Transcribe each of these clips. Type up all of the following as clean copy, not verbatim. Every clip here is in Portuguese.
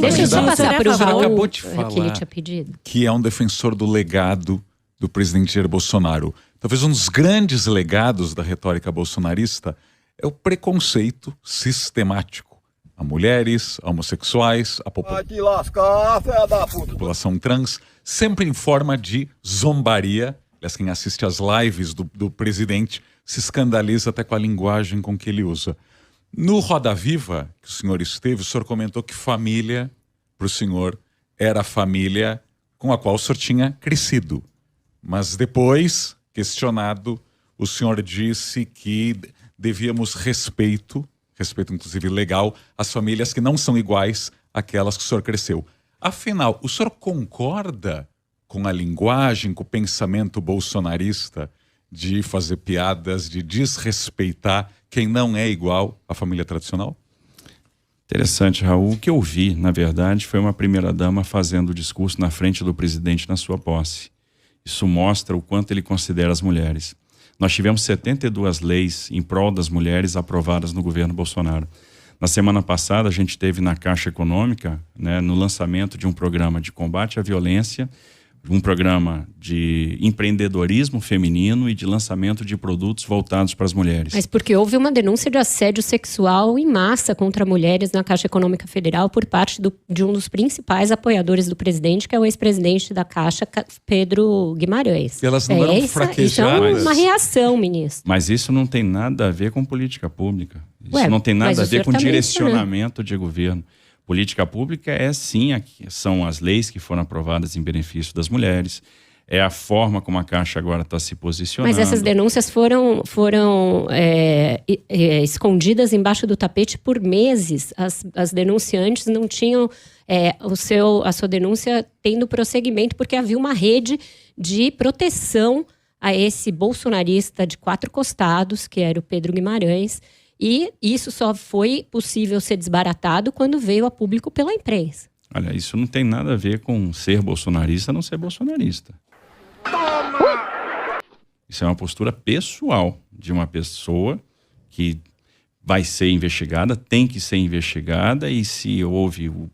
Deixa eu só passar para o Raul, acabou de que ele falar tinha pedido. que é um defensor do legado do presidente Jair Bolsonaro. Talvez um dos grandes legados da retórica bolsonarista é o preconceito sistemático a mulheres, a homossexuais, a população trans, sempre em forma de zombaria. Aliás, quem assiste às lives do presidente se escandaliza até com a linguagem com que ele usa. No Roda Viva, que o senhor esteve, o senhor comentou que família, para o senhor, era a família com a qual o senhor tinha crescido. Mas depois, questionado, o senhor disse que devíamos respeito inclusive legal, às famílias que não são iguais àquelas que o senhor cresceu. Afinal, o senhor concorda com a linguagem, com o pensamento bolsonarista de fazer piadas, de desrespeitar quem não é igual à família tradicional? Interessante, Raul. O que eu vi, na verdade, foi uma primeira-dama fazendo o discurso na frente do presidente na sua posse. Isso mostra o quanto ele considera as mulheres. Nós tivemos 72 leis em prol das mulheres aprovadas no governo Bolsonaro. Na semana passada, a gente teve na Caixa Econômica, né, no lançamento de um programa de combate à violência, um programa de empreendedorismo feminino e de lançamento de produtos voltados para as mulheres. Mas porque houve uma denúncia de assédio sexual em massa contra mulheres na Caixa Econômica Federal por parte de um dos principais apoiadores do presidente, que é o ex-presidente da Caixa, Pedro Guimarães. E elas não eram fraquejadas. Isso é uma reação, ministro. Mas isso não tem nada a ver com política pública. Isso não tem nada a ver com direcionamento de governo. Política pública é sim, são as leis que foram aprovadas em benefício das mulheres, é a forma como a Caixa agora está se posicionando. Mas essas denúncias foram escondidas embaixo do tapete por meses. As denunciantes não tinham a sua denúncia tendo prosseguimento, porque havia uma rede de proteção a esse bolsonarista de 4 costados, que era o Pedro Guimarães. E isso só foi possível ser desbaratado quando veio a público pela imprensa. Olha, isso não tem nada a ver com ser bolsonarista ou não ser bolsonarista. Toma! Isso é uma postura pessoal de uma pessoa que vai ser investigada, tem que ser investigada, e se houve o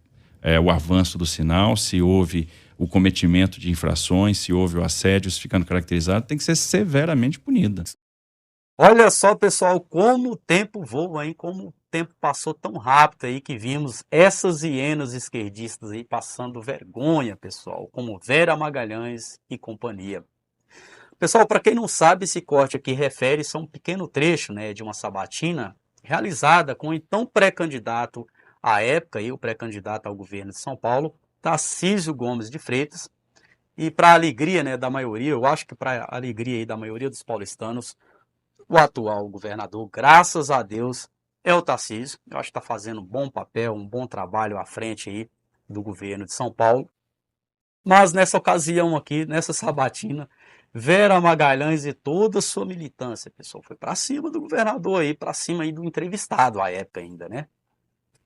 avanço do sinal, se houve o cometimento de infrações, se houve o assédio ficando caracterizado, tem que ser severamente punida. Olha só, pessoal, como o tempo voa, hein? Como o tempo passou tão rápido aí que vimos essas hienas esquerdistas aí passando vergonha, pessoal, como Vera Magalhães e companhia. Pessoal, para quem não sabe, esse corte aqui refere-se a um pequeno trecho, né, de uma sabatina realizada com o então pré-candidato à época, o pré-candidato ao governo de São Paulo, Tarcísio Gomes de Freitas. E para a alegria, né, da maioria, eu acho que para a alegria aí da maioria dos paulistanos, o atual governador, graças a Deus, é o Tarcísio. Eu acho que está fazendo um bom papel, um bom trabalho à frente aí do governo de São Paulo. Mas nessa ocasião aqui, nessa sabatina, Vera Magalhães e toda a sua militância, pessoal, foi para cima do governador aí, para cima aí do entrevistado à época ainda, né?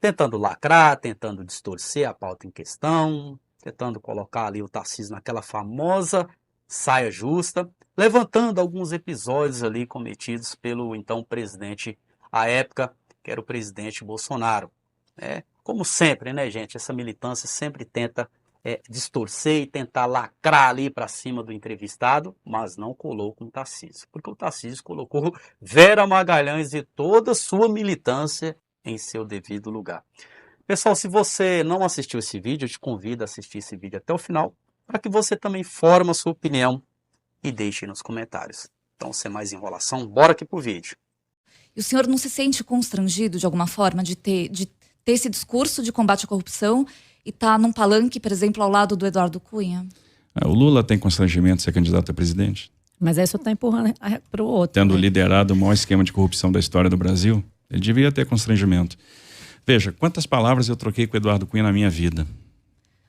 Tentando lacrar, tentando distorcer a pauta em questão, tentando colocar ali o Tarcísio naquela famosa saia justa, levantando alguns episódios ali cometidos pelo então presidente à época, que era o presidente Bolsonaro. Como sempre, né, gente, essa militância sempre tenta distorcer e tentar lacrar ali para cima do entrevistado, mas não colou com o Tarcísio, porque o Tarcísio colocou Vera Magalhães e toda a sua militância em seu devido lugar. Pessoal, se você não assistiu esse vídeo, eu te convido a assistir esse vídeo até o final, para que você também forme a sua opinião e deixe nos comentários. Então, sem mais enrolação, bora aqui pro vídeo. E o senhor não se sente constrangido de alguma forma de ter esse discurso de combate à corrupção e estar num palanque, por exemplo, ao lado do Eduardo Cunha? O Lula tem constrangimento de ser candidato a presidente? Mas aí só está empurrando para o outro. Tendo liderado o maior esquema de corrupção da história do Brasil, ele devia ter constrangimento. Veja, quantas palavras eu troquei com o Eduardo Cunha na minha vida.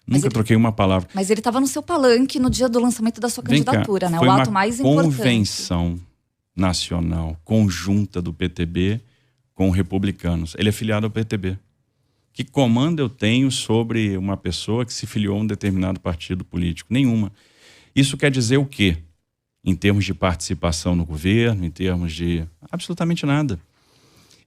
Nunca troquei uma palavra. Mas ele estava no seu palanque no dia do lançamento da sua candidatura, né? Foi o ato mais importante. Uma convenção nacional conjunta do PTB com republicanos. Ele é filiado ao PTB. Que comando eu tenho sobre uma pessoa que se filiou a um determinado partido político? Nenhuma. Isso quer dizer o quê? Em termos de participação no governo, em termos de absolutamente nada.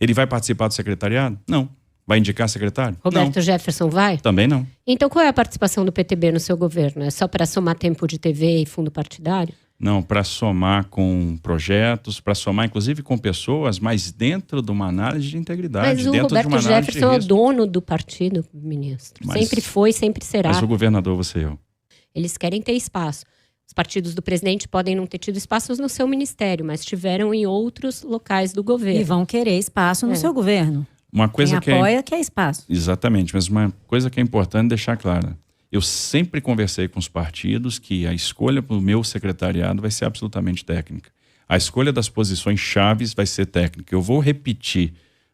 Ele vai participar do secretariado? Não. Vai indicar secretário? Roberto Jefferson vai? Também não. Então qual é a participação do PTB no seu governo? É só para somar tempo de TV e fundo partidário? Não, para somar com projetos, para somar inclusive com pessoas, mas dentro de uma análise de integridade. Mas o dentro de uma Roberto análise Jefferson é o risco. dono do partido, ministro. Mas- Sempre foi, sempre será. Mas o governador você e eu. Eles querem ter espaço. Os partidos do presidente podem não ter tido espaços no seu ministério, mas tiveram em outros locais do governo. E vão querer espaço no seu governo. Uma coisa Quem apoia quer espaço. Exatamente, mas uma coisa que é importante deixar clara. Eu sempre conversei com os partidos que a escolha para o meu secretariado vai ser absolutamente técnica. A escolha das posições chaves vai ser técnica. Eu vou repetir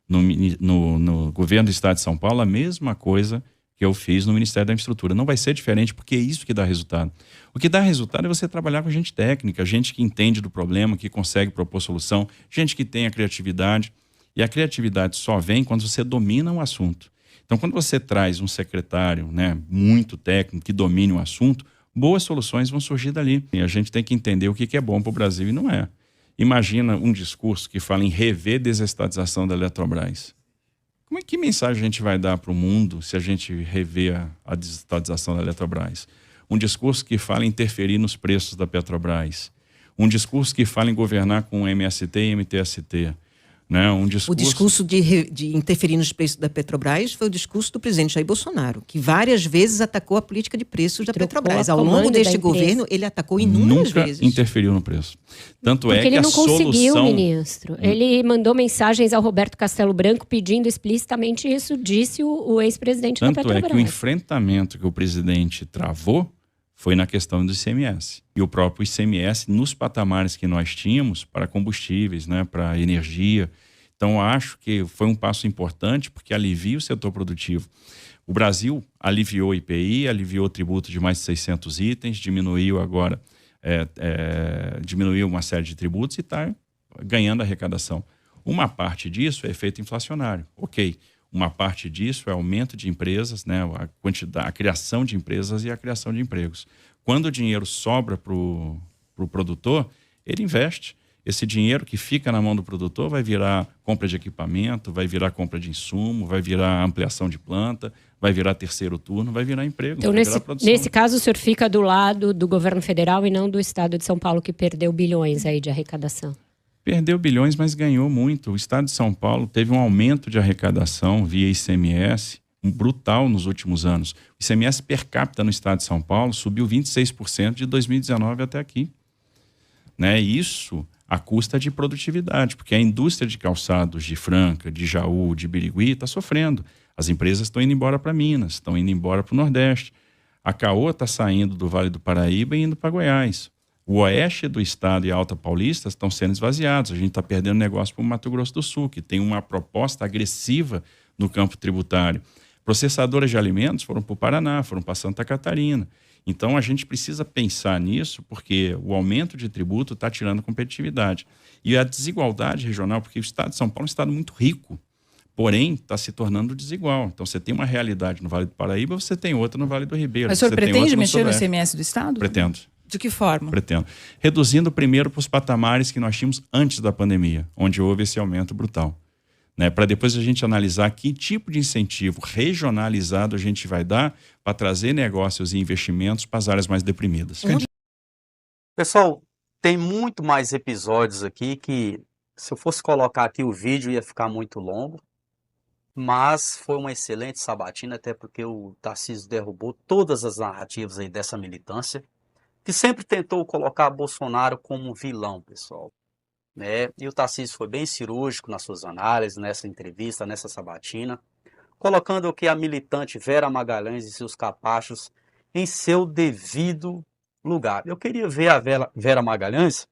no governo do Estado de São Paulo a mesma coisa que eu fiz no Ministério da Infraestrutura. Não vai ser diferente, porque é isso que dá resultado. O que dá resultado é você trabalhar com gente técnica, gente que entende do problema, que consegue propor solução, gente que tem a criatividade. E a criatividade só vem quando você domina um assunto. Então, quando você traz um secretário, né, muito técnico, que domine um assunto, boas soluções vão surgir dali. E a gente tem que entender o que é bom para o Brasil e não é. Imagina um discurso que fala em rever desestatização da Eletrobras. Que mensagem a gente vai dar para o mundo se a gente rever a desestatização da Eletrobras? Um discurso que fala em interferir nos preços da Petrobras. Um discurso que fala em governar com MST e MTST. Né? O discurso de interferir nos preços da Petrobras foi o discurso do presidente Jair Bolsonaro, que várias vezes atacou a política de preços da Petrobras. Ao longo deste governo, ele atacou inúmeras vezes. Nunca interferiu no preço. Tanto Porque é que ele a não conseguiu, solução... ministro. Ele mandou mensagens ao Roberto Castelo Branco pedindo explicitamente isso, disse o ex-presidente da Petrobras. Tanto é que o enfrentamento que o presidente travou foi na questão do ICMS. E o próprio ICMS, nos patamares que nós tínhamos, para combustíveis, né, para energia. Então, acho que foi um passo importante, porque alivia o setor produtivo. O Brasil aliviou o IPI, aliviou o tributo de mais de 600 itens, diminuiu agora, diminuiu uma série de tributos e está ganhando arrecadação. Uma parte disso é efeito inflacionário. Ok. Uma parte disso é aumento de empresas, né, a criação de empresas e a criação de empregos. Quando o dinheiro sobra para o produtor, ele investe. Esse dinheiro que fica na mão do produtor vai virar compra de equipamento, vai virar compra de insumo, vai virar ampliação de planta, vai virar terceiro turno, vai virar emprego. Então, nesse caso, o senhor fica do lado do governo federal e não do estado de São Paulo, que perdeu bilhões aí de arrecadação. Perdeu bilhões, mas ganhou muito. O estado de São Paulo teve um aumento de arrecadação via ICMS brutal nos últimos anos. O ICMS per capita no estado de São Paulo subiu 26% de 2019 até aqui. Né? Isso à custa de produtividade, porque a indústria de calçados de Franca, de Jaú, de Birigui está sofrendo. As empresas estão indo embora para Minas, estão indo embora para o Nordeste. A Caoa está saindo do Vale do Paraíba e indo para Goiás. O oeste do estado e a Alta Paulista estão sendo esvaziados. A gente está perdendo negócio para o Mato Grosso do Sul, que tem uma proposta agressiva no campo tributário. Processadoras de alimentos foram para o Paraná, foram para Santa Catarina. Então, a gente precisa pensar nisso, porque o aumento de tributo está tirando competitividade. E a desigualdade regional, porque o estado de São Paulo é um estado muito rico, porém está se tornando desigual. Então, você tem uma realidade no Vale do Paraíba, você tem outra no Vale do Ribeira. Mas o senhor pretende mexer no Sudeste. ICMS do estado? Pretendo. De que forma? Pretendo. Reduzindo primeiro para os patamares que nós tínhamos antes da pandemia, onde houve esse aumento brutal. Né? Para depois a gente analisar que tipo de incentivo regionalizado a gente vai dar para trazer negócios e investimentos para as áreas mais deprimidas. Pessoal, tem muito mais episódios aqui que, se eu fosse colocar aqui o vídeo, ia ficar muito longo. Mas foi uma excelente sabatina, até porque o Tarcísio derrubou todas as narrativas aí dessa militância, que sempre tentou colocar Bolsonaro como vilão, pessoal. Né? E o Tarcísio foi bem cirúrgico nas suas análises, nessa entrevista, nessa sabatina, colocando que a militante Vera Magalhães e seus capachos em seu devido lugar. Eu queria ver a Vera Magalhães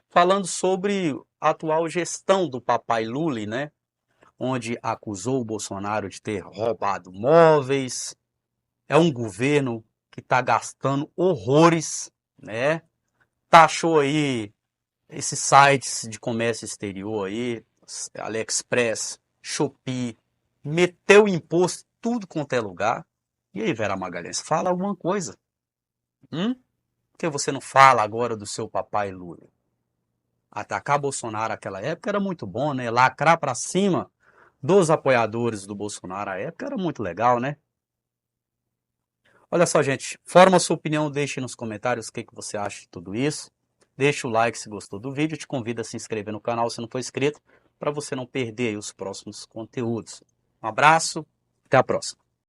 falando sobre a atual gestão do papai Lula, né? Onde acusou o Bolsonaro de ter roubado móveis. É um governo que está gastando horrores, né? Taxou aí esses sites de comércio exterior aí, AliExpress, Shopee, meteu imposto tudo quanto é lugar. E aí, Vera Magalhães, fala alguma coisa. Por que você não fala agora do seu papai Lula? Atacar Bolsonaro naquela época era muito bom, né? Lacrar para cima dos apoiadores do Bolsonaro à época era muito legal, né? Olha só, gente, forma a sua opinião, deixe nos comentários o que você acha de tudo isso. Deixa o like se gostou do vídeo, te convido a se inscrever no canal se não for inscrito, para você não perder os próximos conteúdos. Um abraço, até a próxima.